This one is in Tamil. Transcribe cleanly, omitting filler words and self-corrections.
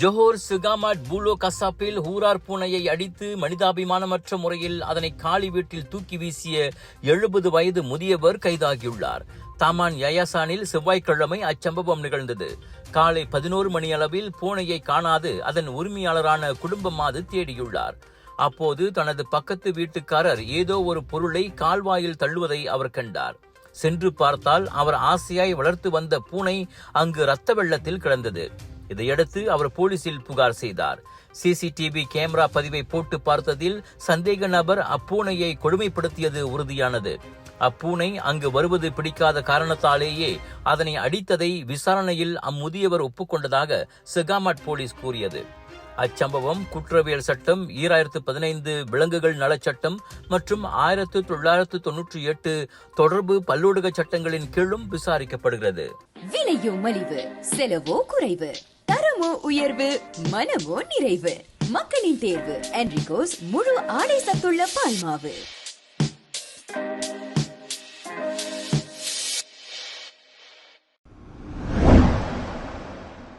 ஜோஹர் சுகாமாட் பூலோ கசாப்பில் ஹூரார் பூனையை அடித்து மனிதாபிமானமற்ற முறையில் அதனை காலி வீட்டில் தூக்கி வீசிய 70 வயது முதியவர் கைதாகியுள்ளார். தாமான் யயாசானில் செவ்வாய்க்கிழமை அச்சம்பவம் நிகழ்ந்தது. காலை 11 மணியளவில் பூனையை காணாது அதன் உரிமையாளரான குடும்பமாது தேடியுள்ளார். அப்போது தனது பக்கத்து வீட்டுக்காரர் ஏதோ ஒரு பொருளை கால்வாயில் தள்ளுவதை அவர் கண்டார். சென்று பார்த்தால் அவர் ஆசையாய் வளர்த்து வந்த பூனை அங்கு இரத்த வெள்ளத்தில் கிடந்தது. இதையடுத்து அவர் போலீசில் புகார் செய்தார். சிசிடிவி கேமரா பதிவை போட்டு பார்த்ததில் சந்தேக நபர் அப்பூனையை கொடுமைப்படுத்தியது உறுதியானது. அப்பூனை அங்கு வருவது பிடிக்காத காரணத்தாலேயே அதனை அடித்ததை விசாரணையில் அம்முதியவர் ஒப்புக்கொண்டதாக செகாமாட் போலீஸ் கூறியது. அச்சம்பவம் குற்றவியல் சட்டம் 2015 விலங்குகள் நலச்சட்டம் மற்றும் 1998 தொடர்பு பல்லூடக சட்டங்களின் கீழும் விசாரிக்கப்படுகிறது. விலையோ மலிவு, செலவோ குறைவு, தரமோ உயர்வு, மனமோ நிறைவு. மக்களின் தேர்வு என்ரிகோஸ் முழு ஆடை சத்துள்ள பால்மாவு.